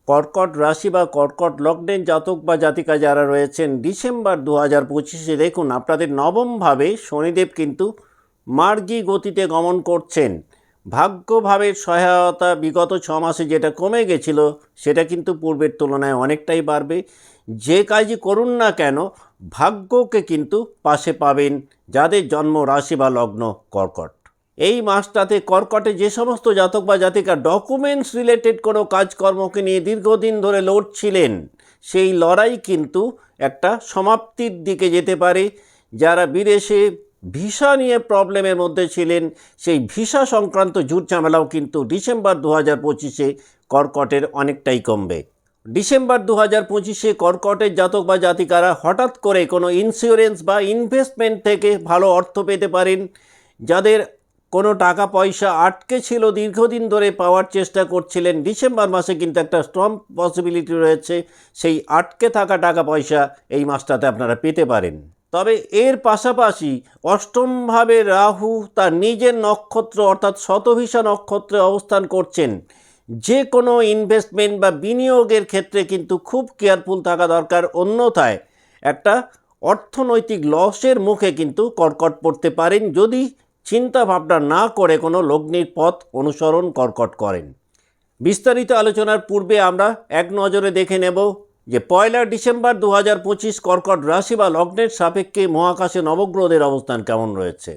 কর্কট রাশি বা কর্কট লগ্নের জাতক বা জাতিকা যারা রয়েছেন ডিসেম্বর 2025-এ দেখুন আপনাদের নবমভাবে শনিদেব কিন্তু মার্গী গতিতে গমন করছেন। ভাগ্যভাবের সহায়তা বিগত 6 মাসে যেটা কমে গেছিল সেটা কিন্তু পূর্বের তুলনায় অনেকটাই বাড়বে। যে কাজই করুন না কেন ভাগ্যকে কিন্তু পাশে পাবেন যাদের জন্ম রাশি বা লগ্ন কর্কট। এই মাসটাতে কর্কটে যে সমস্ত জাতক বা জাতিকা ডকুমেন্টস রিলেটেড কোনো কাজকর্মকে নিয়ে দীর্ঘদিন ধরে লড়ছিলেন, সেই লড়াই কিন্তু একটা সমাপ্তির দিকে যেতে পারে। যারা বিদেশে ভিসা নিয়ে প্রবলেমের মধ্যে ছিলেন, সেই ভিসা সংক্রান্ত ঝুট ঝামেলাও কিন্তু ডিসেম্বর 2025-এ কর্কটের অনেকটাই কমবে। ডিসেম্বর 2025-এ কর্কটের জাতক বা জাতিকারা হঠাৎ করে কোনো ইন্স্যুরেন্স বা ইনভেস্টমেন্ট থেকে ভালো অর্থ পেতে পারেন। যাদের কোনো টাকা পয়সা আটকে ছিল, দীর্ঘদিন ধরে পাওয়ার চেষ্টা করছিলেন, ডিসেম্বর মাসে কিন্তু একটা স্ট্রং পসিবিলিটি রয়েছে সেই আটকে থাকা টাকা পয়সা এই মাসটাতে আপনারা পেতে পারেন। তবে এর পাশাপাশি অষ্টমভাবে রাহু তার নিজের নক্ষত্র অর্থাৎ শতভিষা নক্ষত্রে অবস্থান করছেন। যে কোনো ইনভেস্টমেন্ট বা বিনিয়োগের ক্ষেত্রে কিন্তু খুব কেয়ারফুল থাকা দরকার, অন্যথায় একটা অর্থনৈতিক লসের মুখে কিন্তু কর্কট পড়তে পারেন যদি চিন্তা ভাবনা না করে কোনো লগ্নির পথ অনুসরণ কর্কট করেন। বিস্তারিত আলোচনার পূর্বে আমরা এক নজরে দেখে নেব যে 1 ডিসেম্বর 2025 কর্কট রাশি বা লগ্নের সাপেক্ষে মহাকাশে নবগ্রহদের অবস্থান কেমন রয়েছে।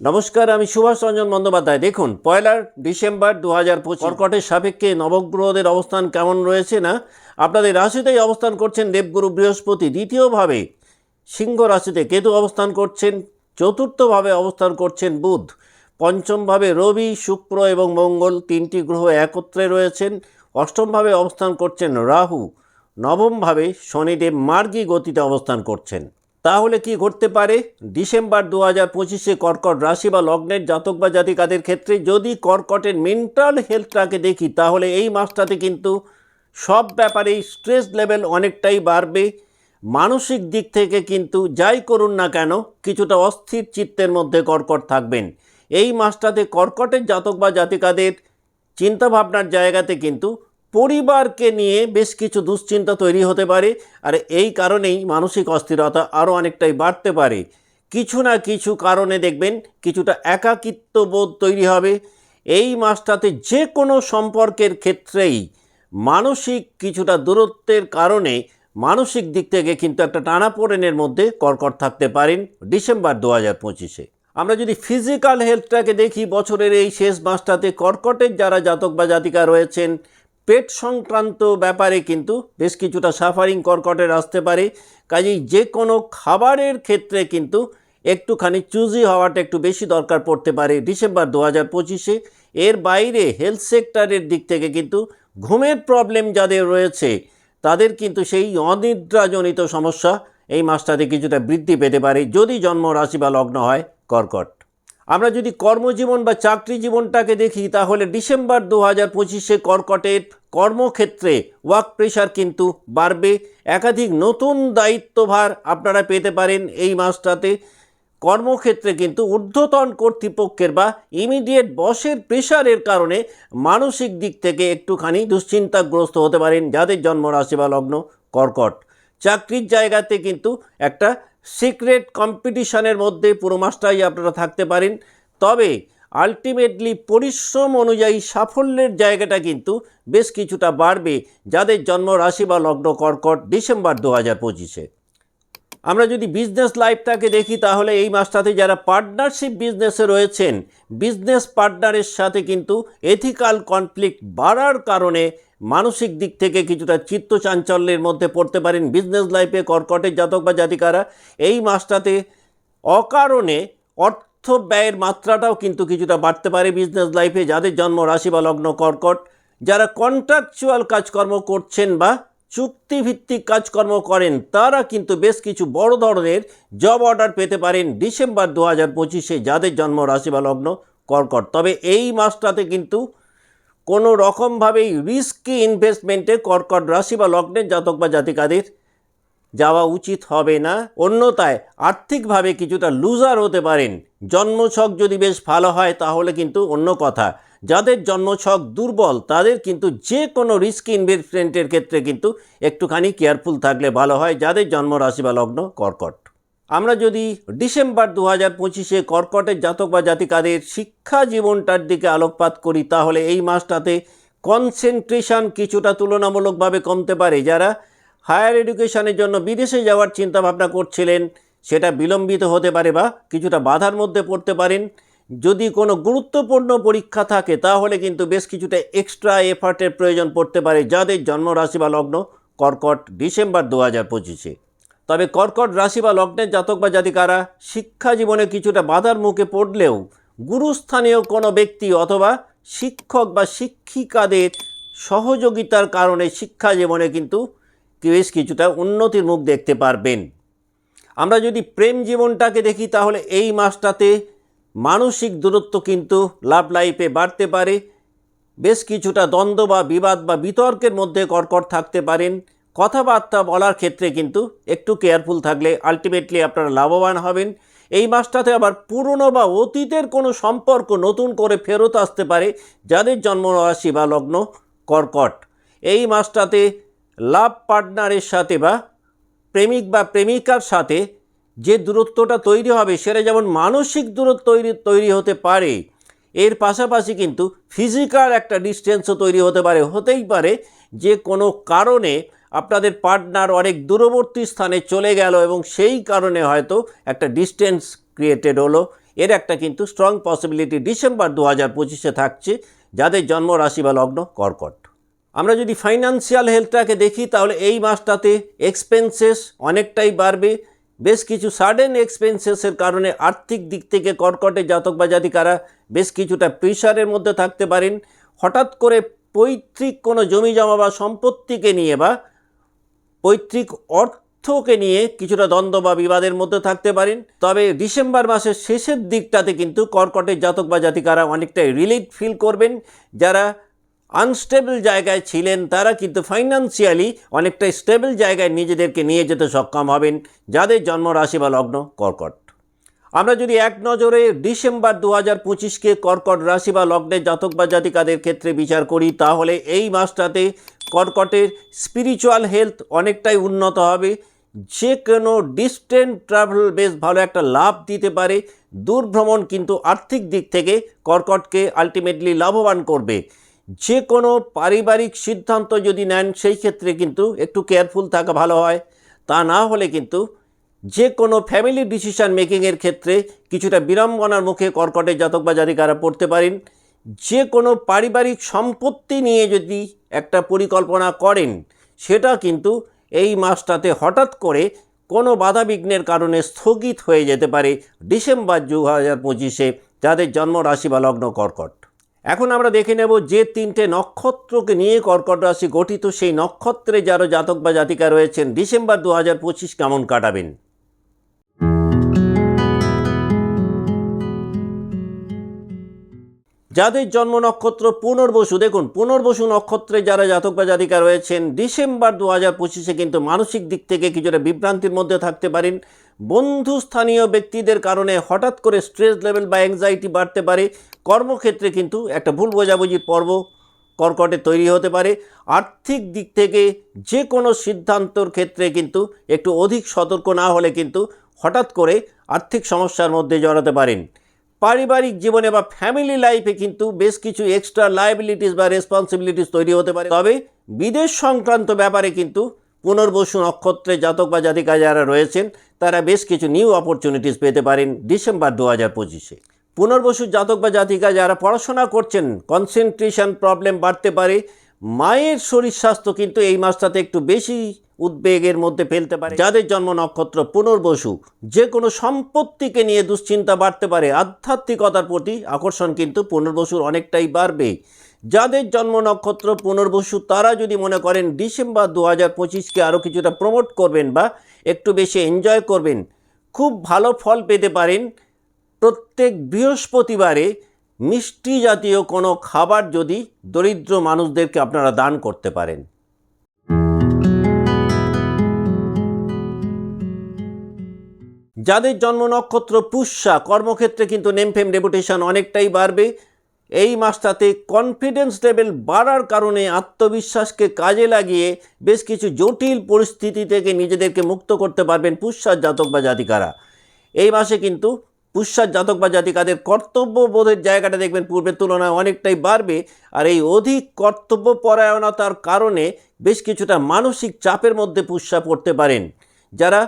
নমস্কার, আমি সুভাষ রঞ্জন বন্দ্যোপাধ্যায়। দেখুন 1 ডিসেম্বর 2025 কর্কটের সাপেক্ষে নবগ্রহদের অবস্থান কেমন রয়েছে না, আপনাদের রাশিতেই অবস্থান করছেন দেবগুরু বৃহস্পতি, দ্বিতীয়ভাবে সিংহ রাশিতে কেতু অবস্থান করছেন, চতুর্থভাবে অবস্থান করছেন বুধ, পঞ্চমভাবে রবি, শুক্র এবং মঙ্গল তিনটি গ্রহ একত্রে রয়েছেন, অষ্টমভাবে অবস্থান করছেন রাহু, নবমভাবে শনিদেব মার্গী গতিতে অবস্থান করছেন। তাহলে কি ঘটতে পারে ডিসেম্বর 2025-এ কর্কট রাশি বা লগ্নের জাতক বা জাতিকাদের ক্ষেত্রে? যদি কর্কটের মেন্টাল হেলথটাকে দেখি তাহলে এই মাসটাতে কিন্তু সব ব্যাপারেই স্ট্রেস লেভেল অনেকটাই বাড়বে। মানসিক দিক থেকে কিন্তু যাই করুন না কেন কিছুটা অস্থির চিত্তের মধ্যে কর্কট থাকবেন। এই মাসটাতে কর্কটের জাতক বা জাতিকাদের চিন্তাভাবনার জায়গাতে কিন্তু পরিবারকে নিয়ে বেশ কিছু দুশ্চিন্তা তৈরি হতে পারে, আর এই কারণেই মানসিক অস্থিরতা আরও অনেকটাই বাড়তে পারে। কিছু না কিছু কারণে দেখবেন কিছুটা একাকিত্ব বোধ তৈরি হবে। এই মাসটাতে যে কোনো সম্পর্কের ক্ষেত্রেই মানসিক কিছুটা দূরত্বের কারণে মানসিক দিক থেকে কিন্তু একটা টানাপোড়েনের মধ্যে কর্কট থাকতে পারেন ডিসেম্বর 2025-এ। আমরা যদি ফিজিক্যাল হেলথটাকে দেখি বছরের এই শেষ মাসটাতে কর্কটের যারা জাতক বা জাতিকা রয়েছেন পেট সংক্রান্ত ব্যাপারে কিন্তু বেশ কিছুটা সাফারিং কর্কটের আসতে পারে। কাজেই যে কোনো খাবারের ক্ষেত্রে কিন্তু একটুখানি চুজি হওয়াটা একটু বেশি দরকার পড়তে পারে ডিসেম্বর 2025-এ। এর বাইরে হেলথ সেক্টরের দিক থেকে কিন্তু ঘুমের প্রবলেম যাদের রয়েছে তাদের কিন্তু সেই অনিদ্রাজনিত সমস্যা এই মাসটাতে কিছুটা বৃদ্ধি পেতে পারে যদি জন্ম রাশি বা লগ্ন হয় কর্কট। আমরা যদি কর্মজীবন বা চাকরি জীবনটাকে দেখি তাহলে ডিসেম্বর 2025-এ কর্কটের কর্মক্ষেত্রে ওয়ার্ক প্রেশার কিন্তু বাড়বে। একাধিক নতুন দায়িত্বভার আপনারা পেতে পারেন এই মাসটাতে। কর্মক্ষেত্রে কিন্তু ঊর্ধ্বতন কর্তৃপক্ষের বা ইমিডিয়েট বসের প্রেশারের কারণে মানসিক দিক থেকে একটুখানি দুশ্চিন্তাগ্রস্ত হতে পারেন যাদের জন্ম রাশি বা লগ্ন কর্কট। চাকরির জায়গাতে কিন্তু একটা সিক্রেট কম্পিটিশনের মধ্যে পুরো মাসটাই আপনারা থাকতে পারেন। তবে আলটিমেটলি পরিশ্রম অনুযায়ী সাফল্যের জায়গাটা কিন্তু বেশ কিছুটা বাড়বে যাদের জন্ম রাশি বা লগ্ন কর্কট ডিসেম্বর 2025-এ। আমরা যদি বিজনেস লাইফটাকে দেখি তাহলে এই মাসটাতে যারা পার্টনারশিপ বিজনেসে রয়েছেন বিজনেস পার্টনারের সাথে কিন্তু এথিক্যাল কনফ্লিক্ট বাড়ার কারণে মানসিক দিক থেকে কিছুটা চিত্তচাঞ্চল্যের মধ্যে পড়তে পারেন বিজনেস লাইফে কর্কটের জাতক বা জাতিকারা। এই মাসটাতে অকারণে অর্থ ব্যয়ের মাত্রাটাও কিন্তু কিছুটা বাড়তে পারে বিজনেস লাইফে যাদের জন্ম রাশি বা লগ্ন কর্কট। যারা কন্ট্রাকচুয়াল কাজকর্ম করছেন বা চুক্তিভিত্তিক কাজকর্ম করেন তারা কিন্তু বেশ কিছু বড় ধরনের জব অর্ডার পেতে পারেন ডিসেম্বর 2025-এ যাদের জন্ম রাশি বা লগ্ন কর্কট। তবে এই মাসটাতে কিন্তু কোনো রকমভাবেই রিস্কি ইনভেস্টমেন্টে কর্কট রাশি বা লগ্নের জাতক বা জাতিকাদের যাওয়া উচিত হবে না, অন্যথায় আর্থিকভাবে কিছুটা লুজার হতে পারেন। জন্মছক যদি বেশ ভালো হয় তাহলে কিন্তু অন্য কথা, যাদের জন্মছক দুর্বল তাদের কিন্তু যে কোনো রিস্ক ইনভেস্টমেন্টের ক্ষেত্রে কিন্তু একটুখানি কেয়ারফুল থাকলে ভালো হয়, যাদের জন্ম রাশি বা লগ্ন কর্কট। আমরা যদি ডিসেম্বর 2025-এ কর্কটের জাতক বা জাতিকাদের শিক্ষা জীবনটার দিকে আলোকপাত করি, তাহলে এই মাসটাতে কনসেন্ট্রেশন কিছুটা তুলনামূলকভাবে কমতে পারে। যারা হায়ার এডুকেশনের জন্য বিদেশে যাওয়ার চিন্তাভাবনা করছিলেন সেটা বিলম্বিত হতে পারে বা কিছুটা বাধার মধ্যে পড়তে পারেন। যদি কোনো গুরুত্বপূর্ণ পরীক্ষা থাকে তাহলে কিন্তু বেশ কিছুটা এক্সট্রা এফার্টের প্রয়োজন পড়তে পারে, যাদের জন্ম রাশি বা লগ্ন কর্কট ডিসেম্বর 2025-এ। তবে কর্কট রাশি বা লগ্নের জাতক বা জাতিকারা শিক্ষা জীবনে কিছুটা বাধার মুখে পড়লেও গুরুস্থানীয় কোনো ব্যক্তি অথবা শিক্ষক বা শিক্ষিকাদের সহযোগিতার কারণে শিক্ষা জীবনে কিন্তু বেশ কিছুটা উন্নতির মুখ দেখতে পারবেন। আমরা যদি প্রেম জীবনটাকে দেখি তাহলে এই মাসটাতে মানসিক দূরত্ব কিন্তু লাভ লাইফে বাড়তে পারে। বেশ কিছুটা দ্বন্দ্ব বা বিবাদ বা বিতর্কের মধ্যে কর্কট থাকতে পারেন। কথাবার্তা বলার ক্ষেত্রে কিন্তু একটু কেয়ারফুল থাকলে আলটিমেটলি আপনারা লাভবান হবেন। এই মাসটাতে আবার পুরনো বা অতীতের কোনো সম্পর্ক নতুন করে ফেরত আসতে পারে, যাদের জন্ম রাশি বা লগ্ন কর্কট। এই মাসটাতে লাভ পার্টনারের সাথে বা প্রেমিক বা প্রেমিকার সাথে যে দূরত্বটা তৈরি হবে সেটা যেমন মানসিক দূরত্ব তৈরি হতে পারে, এর পাশাপাশি কিন্তু ফিজিক্যাল একটা ডিস্টেন্সও তৈরি হতে পারে। হতেই পারে যে কোনো কারণে আপনাদের পার্টনার অনেক দূরবর্তী স্থানে চলে গেল এবং সেই কারণে হয়তো একটা ডিস্টেন্স ক্রিয়েটেড হলো। এর একটা কিন্তু স্ট্রং পসিবিলিটি ডিসেম্বর 2025-এ থাকছে, যাদের জন্ম রাশি বা লগ্ন কর্কট। আমরা যদি ফাইন্যান্সিয়াল হেলথটাকে দেখি তাহলে এই মাসটাতে এক্সপেন্সেস অনেকটাই বাড়বে। বেশ কিছু সাডেন এক্সপেন্সেসের কারণে আর্থিক দিক থেকে কর্কটের জাতক বা জাতিকারা বেশ কিছুটা প্রেশারের মধ্যে থাকতে পারেন। হঠাৎ করে পৈতৃক কোনো জমি জমা বা সম্পত্তিকে নিয়ে বা পৈতৃক অর্থকে নিয়ে কিছুটা দ্বন্দ্ব বা বিবাদের মধ্যে থাকতে পারেন। তবে ডিসেম্বর মাসের শেষের দিকটাতে কিন্তু কর্কটের জাতক বা জাতিকারা অনেকটাই রিলিফ ফিল করবেন। যারা আনস্টেবল জায়গায় ছিলেন তারা কিন্তু ফাইন্যান্সিয়ালি অনেকটাই স্টেবল জায়গায় নিজেদেরকে নিয়ে যেতে সক্ষম হবেন, যাদের জন্ম রাশি বা লগ্ন কর্কট। আমরা যদি এক নজরে ডিসেম্বর 2025-কে কর্কট রাশি বা লগ্নের জাতক বা জাতিকাদের ক্ষেত্রে বিচার করি, তাহলে এই মাসটাতে কর্কটের স্পিরিচুয়াল হেলথ অনেকটাই উন্নত হবে। যে কোনো ডিস্টেন্ট ট্রাভেল বেশ ভালো একটা লাভ দিতে পারে। দূর ভ্রমণ কিন্তু আর্থিক দিক থেকে কর্কটকে আলটিমেটলি লাভবান করবে। যে কোনো পারিবারিক সিদ্ধান্ত যদি নেন সেই ক্ষেত্রে কিন্তু একটু কেয়ারফুল থাকা ভালো হয়। তা না হলে কিন্তু যে কোনো ফ্যামিলি ডিসিশন মেকিংয়ের ক্ষেত্রে কিছুটা বিড়ম্বনার মুখে কর্কটের জাতক বা জাতিকারা পড়তে পারেন। যে কোনো পারিবারিক সম্পত্তি নিয়ে যদি একটা পরিকল্পনা করেন সেটা কিন্তু এই মাসটাতে হঠাৎ করে কোনো বাধাবিঘ্নের কারণে স্থগিত হয়ে যেতে পারে ডিসেম্বর 2025-এ, যাদের জন্ম রাশি বা লগ্ন কর্কট। এখন আমরা দেখে নেব যে তিনটে নক্ষত্রকে নিয়ে কর্কট রাশি গঠিত, সেই নক্ষত্রে যারা জাতক বা জাতিকা রয়েছেন ডিসেম্বর 2025 কেমন কাটাবেন। যাদের জন্ম নক্ষত্র পুনর্বসু, দেখুন পুনর্বসু নক্ষত্রে যারা জাতক বা জাতিকা রয়েছেন ডিসেম্বর 2025-এ কিন্তু মানসিক দিক থেকে কিছুটা বিভ্রান্তির মধ্যে থাকতে পারেন। বন্ধু স্থানীয় ব্যক্তিদের কারণে হঠাৎ করে স্ট্রেস লেভেল বা অ্যাংজাইটি বাড়তে পারে। কর্মক্ষেত্রে কিন্তু একটা ভুল বোঝাবুঝির পর্ব কর্কটে তৈরি হতে পারে। আর্থিক দিক থেকে যে কোনো সিদ্ধান্তর ক্ষেত্রে কিন্তু একটু অধিক সতর্ক না হলে কিন্তু হঠাৎ করে আর্থিক সমস্যার মধ্যে জড়াতে পারেন। পারিবারিক জীবনে বা ফ্যামিলি লাইফে কিন্তু বেশ কিছু এক্সট্রা লায়াবিলিটিস বা রেসপন্সিবিলিটিস তৈরি হতে পারে। তবে বিদেশ সংক্রান্ত ব্যাপারে কিন্তু পুনর্বসু নক্ষত্রে জাতক বা জাতিকা যারা রয়েছেন তারা বেশ কিছু নিউ অপরচুনিটিস পেতে পারেন ডিসেম্বর 2025-এ। পুনর্বসু জাতক বা জাতিকা যারা পড়াশোনা করছেন কনসেন্ট্রেশন প্রবলেম বাড়তে পারে। মায়ের শরীর স্বাস্থ্য কিন্তু এই মাসটাতে একটু বেশি উদ্বেগের মধ্যে ফেলতে পারে। যাদের জন্ম নক্ষত্র পুনর্বসু, যে কোনো সম্পত্তিকে নিয়ে দুশ্চিন্তা বাড়তে পারে। আধ্যাত্মিকতার প্রতি আকর্ষণ কিন্তু পুনর্বসুর অনেকটাই বাড়বে। যাদের জন্ম নক্ষত্র পুনর্বসু তারা যদি মনে করেন ডিসেম্বর 2025-কে আরও কিছুটা প্রমোট করবেন বা একটু বেশি এনজয় করবেন, খুব ভালো ফল পেতে পারেন। প্রত্যেক বৃহস্পতিবারে মিষ্টি জাতীয় কোনো খাবার যদি দরিদ্র মানুষদেরকে আপনারা দান করতে পারেন। যাদের জন্ম নক্ষত্র পুষ্যা, কর্মক্ষেত্রে কিন্তু নেমফেম রেপুটেশন অনেকটাই বাড়বে। এই মাসটাতে কনফিডেন্স লেভেল বাড়ার কারণে আত্মবিশ্বাসকে কাজে লাগিয়ে বেশ কিছু জটিল পরিস্থিতি থেকে নিজেদেরকে মুক্ত করতে পারবেন পুষ্যার জাতক বা জাতিকারা। এই মাসে কিন্তু পুষ্যার জাতক বা জাতিকাদের কর্তব্যবোধের জায়গাটা দেখবেন পূর্বের তুলনায় অনেকটাই বাড়বে। আর এই অধিক কর্তব্যপরায়ণতার কারণে বেশ কিছুটা মানসিক চাপের মধ্যে পুষ্যা পড়তে পারেন। যারা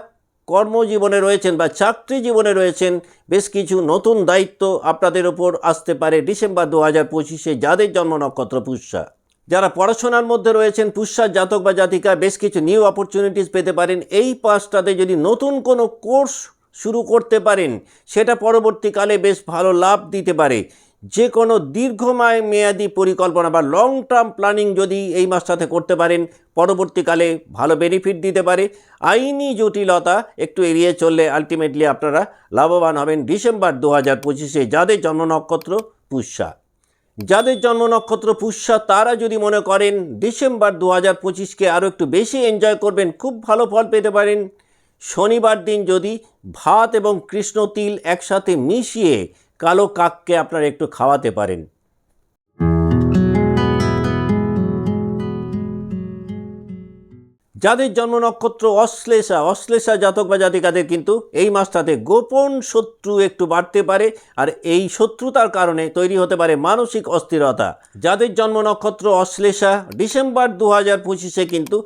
কর্মজীবনে রয়েছেন বা চাকরি জীবনে রয়েছেন, বেশ কিছু নতুন দায়িত্ব আপনাদের ওপর আসতে পারে ডিসেম্বর 2025-এ যাদের জন্ম নক্ষত্র পুষ্যা। যারা পড়াশোনার মধ্যে রয়েছেন পুষ্যার জাতক বা জাতিকা বেশ কিছু নিউ অপরচুনিটিস পেতে পারেন। এই পাঁচটাতে যদি নতুন কোনো কোর্স শুরু করতে পারেন সেটা পরবর্তীকালে বেশ ভালো লাভ দিতে পারে। যে কোনো দীর্ঘমেয়াদী পরিকল্পনা বা লং টার্ম প্ল্যানিং যদি এই মাসটাতে করতে পারেন পরবর্তীকালে ভালো বেনিফিট দিতে পারে। আইনি জটিলতা একটু এড়িয়ে চললে আলটিমেটলি আপনারা লাভবান হবেন ডিসেম্বর 2025-এ যাদের জন্ম নক্ষত্র পুষ্যা। যাদের জন্ম নক্ষত্র পুষ্যা তারা যদি মনে করেন ডিসেম্বর 2025-কে আরও একটু বেশি এনজয় করবেন, খুব ভালো ফল পেতে পারেন। শনিবার দিন যদি ভাত এবং কৃষ্ণ তিল একসাথে মিশিয়ে কালো কাককে আপনারা একটু খাওয়াতে পারেন। যাদের জন্ম নক্ষত্র অশ্লেষা জাতক বা জাতিকাদের কিন্তু এই মাসটাতে গোপন শত্রু একটু বাড়তে পারে, আর এই শত্রুতার কারণে তৈরি হতে পারে মানসিক অস্থিরতা। যাদের জন্ম নক্ষত্র অশ্লেষা ডিসেম্বর 2025-এ কিন্তু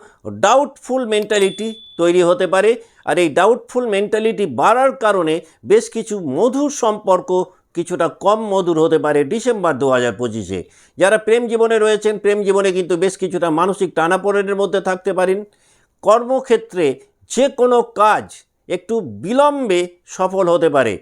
ডাউটফুল মেন্টালিটি তৈরি হতে পারে, আর এই ডাউটফুল মেন্টালিটি বাড়ার কারণে বেশ কিছু মধুর সম্পর্ক কিছুটা কম মধুর হতে পারে ডিসেম্বর 2025-এ। যারা প্রেম জীবনে রয়েছেন প্রেম জীবনে কিন্তু বেশ কিছুটা মানসিক টানাপোড়েনের মধ্যে থাকতে পারেন। কর্মক্ষেত্রে যে কোনো কাজ একটু বিলম্বে সফল হতে পারে।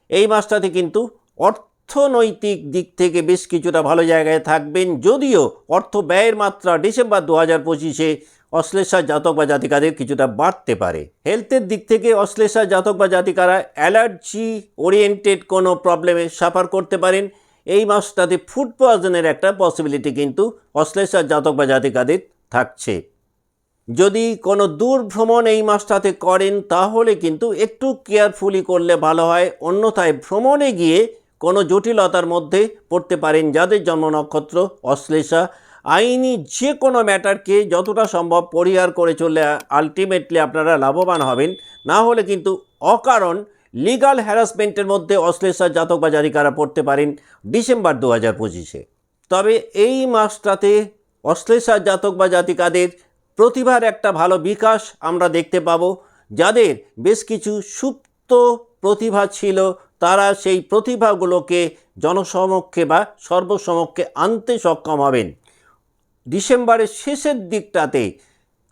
এই মাসটাতে কিন্তু অর্থনৈতিক দিক থেকে বেশ কিছুটা ভালো জায়গায় থাকবেন, যদিও অর্থ ব্যয়ের মাত্রা ডিসেম্বর 2025-এ অশ্লেষা জাতক বা জাতিকাদের কিছুটা বাড়তে পারে। হেলথের দিক থেকে অশ্লেষা জাতক বা জাতিকারা অ্যালার্জি ওরিয়েন্টেড কোনো প্রবলেমে সাফার করতে পারেন। এই মাসটাতে ফুড পয়জনের একটা পসিবিলিটি কিন্তু অশ্লেষা জাতক বা জাতিকাদের থাকছে। যদি কোনো দূর ভ্রমণ এই মাসটাতে করেন তাহলে কিন্তু একটু কেয়ারফুলি করলে ভালো হয়, অন্যথায় ভ্রমণে গিয়ে কোনো জটিলতার মধ্যে পড়তে পারেন যাদের জন্ম নক্ষত্র অশ্লেষা। আইনি যে কোনো ম্যাটারকে যতটা সম্ভব পরিহার করে চললে আলটিমেটলি আপনারা লাভবান হবেন, না হলে কিন্তু অকারণ লিগাল হ্যারাসমেন্টের মধ্যে অশ্লেষা জাতক বা জাতিকারা পড়তে পারেন ডিসেম্বর 2025-এ। তবে এই মাসটাতে অশ্লেষা জাতক বা জাতিকাদের প্রতিভার একটা ভালো বিকাশ আমরা দেখতে পাব। যাদের বেশ কিছু সুপ্ত প্রতিভা ছিল তারা সেই প্রতিভাগুলোকে জনসমক্ষে বা সর্বসমক্ষে আনতে সক্ষম হবেন। ডিসেম্বরের শেষের দিকটাতে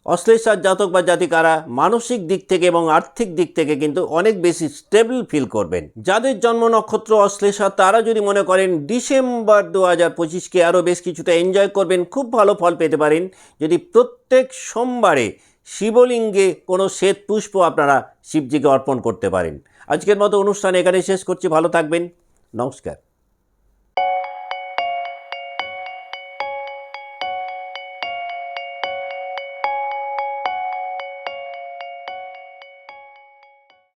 অশ্লেষার জাতক বা জাতিকারা মানসিক দিক থেকে এবং আর্থিক দিক থেকে কিন্তু অনেক বেশি স্টেবল ফিল করবেন। যাদের জন্ম নক্ষত্র অশ্লেষা তারা যদি মনে করেন ডিসেম্বর 2025-কে আরও বেশ কিছুটা এনজয় করবেন, খুব ভালো ফল পেতে পারেন যদি প্রত্যেক সোমবারে শিবলিঙ্গে কোনো শ্বেত পুষ্প আপনারা শিবজিকে অর্পণ করতে পারেন। আজকের মতো অনুষ্ঠান এখানে শেষ করছি। ভালো থাকবেন, নমস্কার।